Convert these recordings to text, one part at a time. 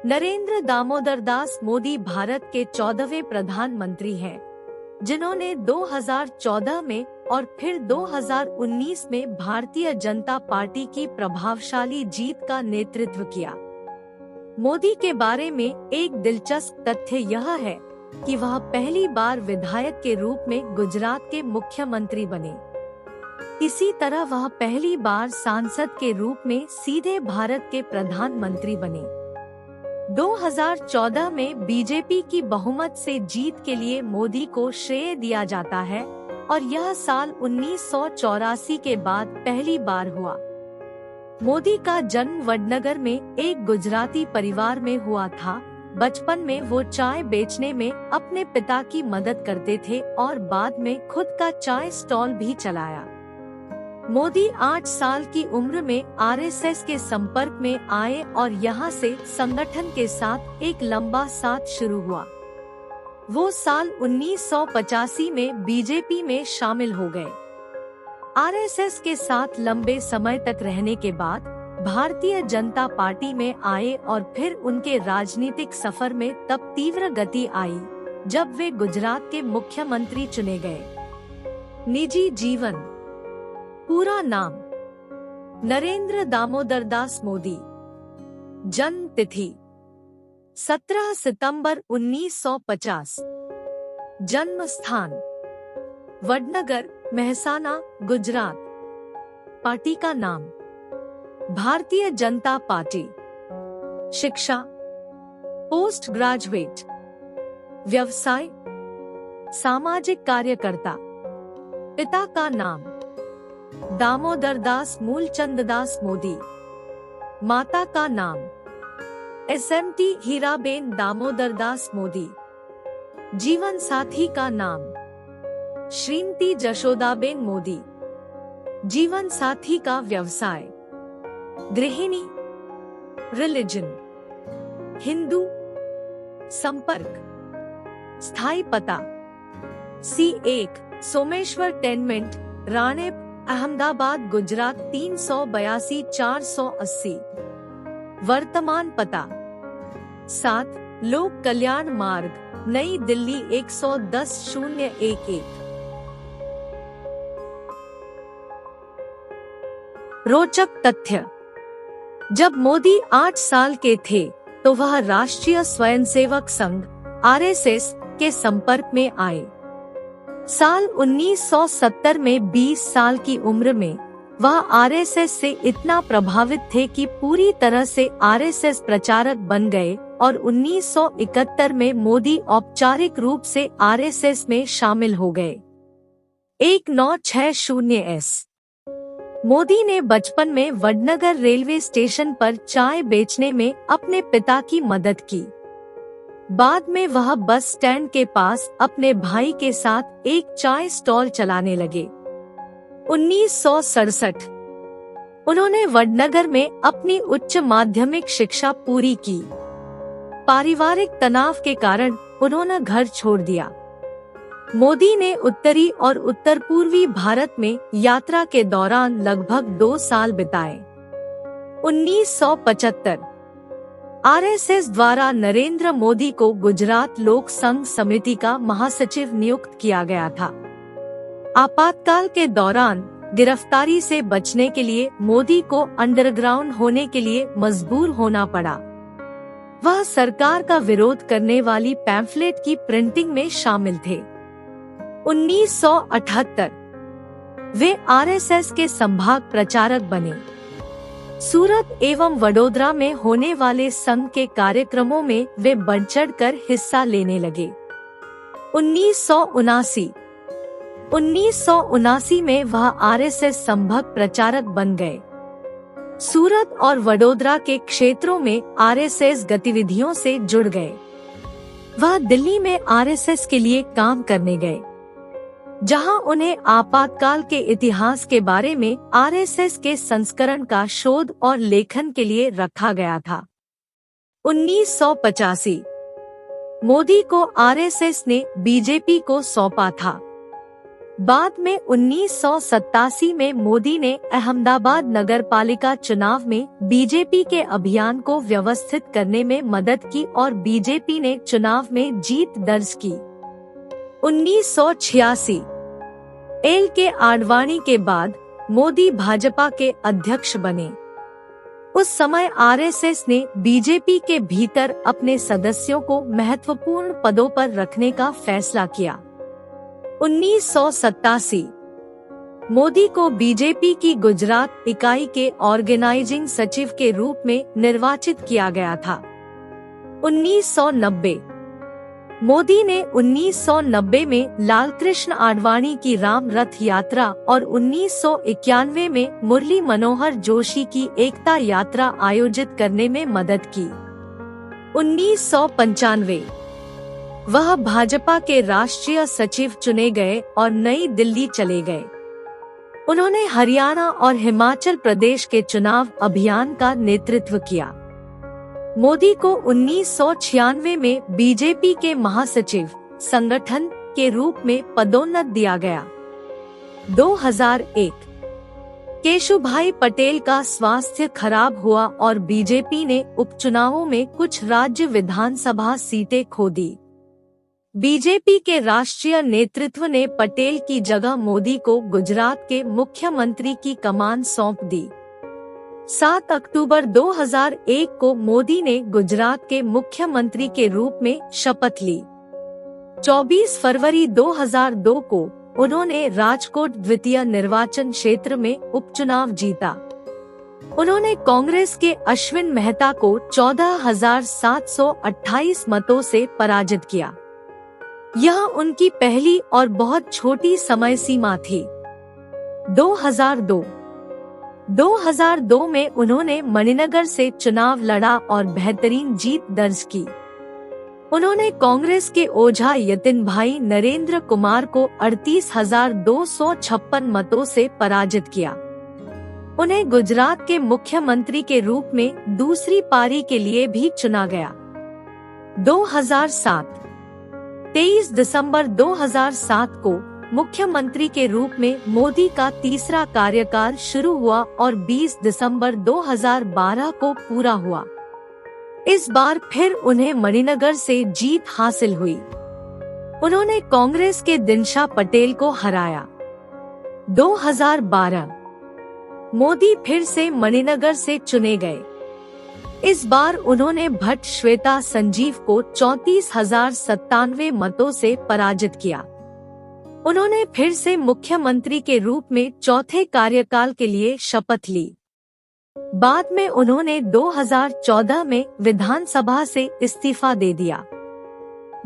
नरेंद्र दामोदर दास मोदी भारत के 14वें प्रधानमंत्री हैं, जिन्होंने 2014 में और फिर 2019 में भारतीय जनता पार्टी की प्रभावशाली जीत का नेतृत्व किया। मोदी के बारे में एक दिलचस्प तथ्य यह है कि वह पहली बार विधायक के रूप में गुजरात के मुख्यमंत्री बने। इसी तरह वह पहली बार सांसद के रूप में सीधे भारत के प्रधानमंत्री बने। 2014 में बीजेपी की बहुमत से जीत के लिए मोदी को श्रेय दिया जाता है और यह साल 1984 के बाद पहली बार हुआ। मोदी का जन्म वडनगर में एक गुजराती परिवार में हुआ था। बचपन में वो चाय बेचने में अपने पिता की मदद करते थे और बाद में खुद का चाय स्टॉल भी चलाया। मोदी 8 साल की उम्र में आरएसएस के संपर्क में आए और यहां से संगठन के साथ एक लंबा साथ शुरू हुआ। वो साल 1985 में बीजेपी में शामिल हो गए। आरएसएस के साथ लंबे समय तक रहने के बाद भारतीय जनता पार्टी में आए और फिर उनके राजनीतिक सफर में तब तीव्र गति आई जब वे गुजरात के मुख्यमंत्री चुने गए। निजी जीवन। पूरा नाम नरेंद्र दामोदर दास मोदी। जन्म तिथि 17 सितंबर 1950। जन्म स्थान वडनगर, मेहसाना, गुजरात। पार्टी का नाम भारतीय जनता पार्टी। शिक्षा पोस्ट ग्रेजुएट। व्यवसाय सामाजिक कार्यकर्ता। पिता का नाम दामोदर दास मूलचंद दास मोदी। माता का नाम एसएमटी हीराबेन दामोदर दास मोदी। जीवन साथी का नाम श्रीमती जशोदाबेन मोदी। जीवन साथी का व्यवसाय गृहिणी। रिलीजन हिंदू। संपर्क स्थायी पता C1 सोमेश्वर टेनमेंट, राणेप, अहमदाबाद, गुजरात 382 480। वर्तमान पता 7 लोक कल्याण मार्ग, नई दिल्ली 110-011। रोचक तथ्य। जब मोदी 8 साल के थे तो वह राष्ट्रीय स्वयंसेवक संघ आरएसएस के संपर्क में आए। साल 1970 में 20 साल की उम्र में वह आरएसएस से इतना प्रभावित थे कि पूरी तरह से आरएसएस प्रचारक बन गए और 1971 में मोदी औपचारिक रूप से आरएसएस में शामिल हो गए। 1960S। मोदी ने बचपन में वडनगर रेलवे स्टेशन पर चाय बेचने में अपने पिता की मदद की। बाद में वह बस स्टैंड के पास अपने भाई के साथ एक चाय स्टॉल चलाने लगे। 1967 उन्होंने वडनगर में अपनी उच्च माध्यमिक शिक्षा पूरी की। पारिवारिक तनाव के कारण उन्होंने घर छोड़ दिया। मोदी ने उत्तरी और उत्तर पूर्वी भारत में यात्रा के दौरान लगभग 2 साल बिताए। 1975 आरएसएस द्वारा नरेंद्र मोदी को गुजरात लोक संघ समिति का महासचिव नियुक्त किया गया था। आपातकाल के दौरान गिरफ्तारी से बचने के लिए मोदी को अंडरग्राउंड होने के लिए मजबूर होना पड़ा। वह सरकार का विरोध करने वाली पैम्फलेट की प्रिंटिंग में शामिल थे। 1978 वे आरएसएस के संभाग प्रचारक बने। सूरत एवं वडोदरा में होने वाले संघ के कार्यक्रमों में वे बढ़ चढ़कर हिस्सा लेने लगे। 1979 में वह आरएसएस संभाग प्रचारक बन गए। सूरत और वडोदरा के क्षेत्रों में आरएसएस गतिविधियों से जुड़ गए। वह दिल्ली में आरएसएस के लिए काम करने गए, जहां उन्हें आपातकाल के इतिहास के बारे में आरएसएस के संस्करण का शोध और लेखन के लिए रखा गया था। 1985 मोदी को आरएसएस ने बीजेपी को सौंपा था। बाद में 1987 में मोदी ने अहमदाबाद नगर पालिका चुनाव में बीजेपी के अभियान को व्यवस्थित करने में मदद की और बीजेपी ने चुनाव में जीत दर्ज की। 1986 एल के आडवाणी के बाद मोदी भाजपा के अध्यक्ष बने। उस समय आरएसएस ने बीजेपी के भीतर अपने सदस्यों को महत्वपूर्ण पदों पर रखने का फैसला किया। 1987 मोदी को बीजेपी की गुजरात इकाई के ऑर्गेनाइजिंग सचिव के रूप में निर्वाचित किया गया था। 1990 मोदी ने 1990 में लालकृष्ण आडवाणी की राम रथ यात्रा और 1991 में मुरली मनोहर जोशी की एकता यात्रा आयोजित करने में मदद की। 1995 वह भाजपा के राष्ट्रीय सचिव चुने गए और नई दिल्ली चले गए। उन्होंने हरियाणा और हिमाचल प्रदेश के चुनाव अभियान का नेतृत्व किया। मोदी को 1996 में बीजेपी के महासचिव संगठन के रूप में पदोन्नत दिया गया। 2001 केशुभाई पटेल का स्वास्थ्य खराब हुआ और बीजेपी ने उपचुनावों में कुछ राज्य विधानसभा सीटें खो दी। बीजेपी के राष्ट्रीय नेतृत्व ने पटेल की जगह मोदी को गुजरात के मुख्यमंत्री की कमान सौंप दी। 7 अक्टूबर 2001 को मोदी ने गुजरात के मुख्यमंत्री के रूप में शपथ ली। 24 फरवरी 2002 को उन्होंने राजकोट द्वितीय निर्वाचन क्षेत्र में उपचुनाव जीता। उन्होंने कांग्रेस के अश्विन मेहता को 14,728 मतों से पराजित किया। यह उनकी पहली और बहुत छोटी समय सीमा थी। 2002 में उन्होंने मणिनगर से चुनाव लड़ा और बेहतरीन जीत दर्ज की। उन्होंने कांग्रेस के ओझा यतिन भाई नरेंद्र कुमार को 38,256 मतों से पराजित किया। उन्हें गुजरात के मुख्यमंत्री के रूप में दूसरी पारी के लिए भी चुना गया। 2007 23 दिसंबर 2007 को मुख्यमंत्री के रूप में मोदी का तीसरा कार्यकाल शुरू हुआ और 20 दिसंबर 2012 को पूरा हुआ। इस बार फिर उन्हें मणिनगर से जीत हासिल हुई। उन्होंने कांग्रेस के दिनशा पटेल को हराया। 2012 मोदी फिर से मणिनगर से चुने गए। इस बार उन्होंने भट्ट श्वेता संजीव को 34,097 मतों से पराजित किया। उन्होंने फिर से मुख्यमंत्री के रूप में चौथे कार्यकाल के लिए शपथ ली। बाद में उन्होंने 2014 में विधानसभा से इस्तीफा दे दिया।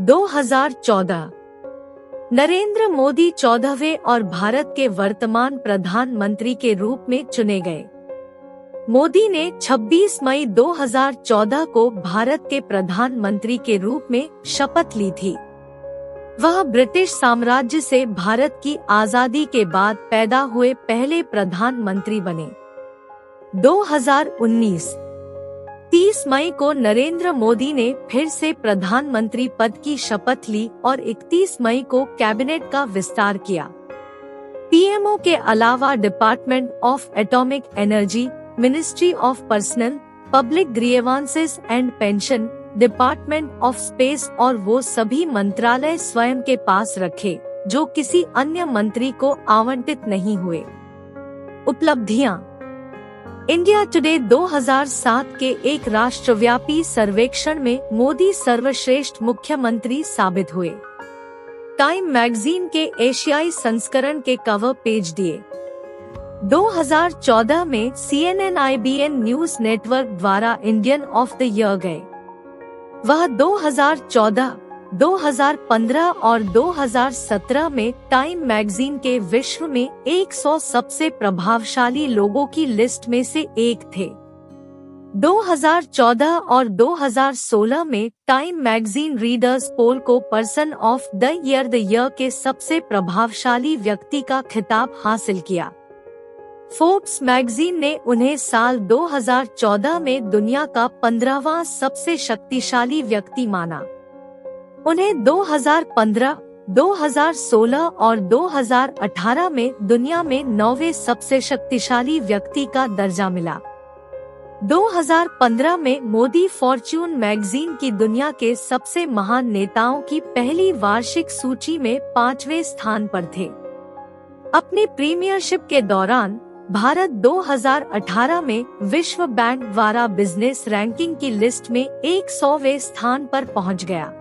2014 नरेंद्र मोदी 14वें और भारत के वर्तमान प्रधानमंत्री के रूप में चुने गए। मोदी ने 26 मई 2014 को भारत के प्रधानमंत्री के रूप में शपथ ली थी। वह ब्रिटिश साम्राज्य से भारत की आजादी के बाद पैदा हुए पहले प्रधानमंत्री बने। 2019 30 मई को नरेंद्र मोदी ने फिर से प्रधानमंत्री पद की शपथ ली और 31 मई को कैबिनेट का विस्तार किया। पीएमओ के अलावा department of atomic energy, ministry of personal, public grievances and pension, department of space और वो सभी मंत्रालय स्वयं के पास रखे जो किसी अन्य मंत्री को आवंटित नहीं हुए। उपलब्धियां: इंडिया टुडे 2007 के एक राष्ट्रव्यापी सर्वेक्षण में मोदी सर्वश्रेष्ठ मुख्यमंत्री साबित हुए। टाइम मैगजीन के एशियाई संस्करण के कवर पेज दिए। 2014 में CNN IBN न्यूज नेटवर्क द्वारा इंडियन ऑफ द ईयर गए। वह 2014, 2015 और 2017 में टाइम मैगजीन के विश्व में 100 सबसे प्रभावशाली लोगों की लिस्ट में से एक थे। 2014 और 2016 में टाइम मैगजीन रीडर्स पोल को पर्सन ऑफ द ईयर के सबसे प्रभावशाली व्यक्ति का खिताब हासिल किया। फोर्ब्स मैगजीन ने उन्हें साल 2014 में दुनिया का 15वां सबसे शक्तिशाली व्यक्ति माना। उन्हें 2015, 2016 और 2018 में दुनिया में 9वें सबसे शक्तिशाली व्यक्ति का दर्जा मिला। 2015 में मोदी फॉर्च्यून मैगजीन की दुनिया के सबसे महान नेताओं की पहली वार्षिक सूची में 5वें स्थान पर थे। अपने प्रीमियरशिप के दौरान भारत 2018 में विश्व बैंक द्वारा बिजनेस रैंकिंग की लिस्ट में 100वें स्थान पर पहुंच गया।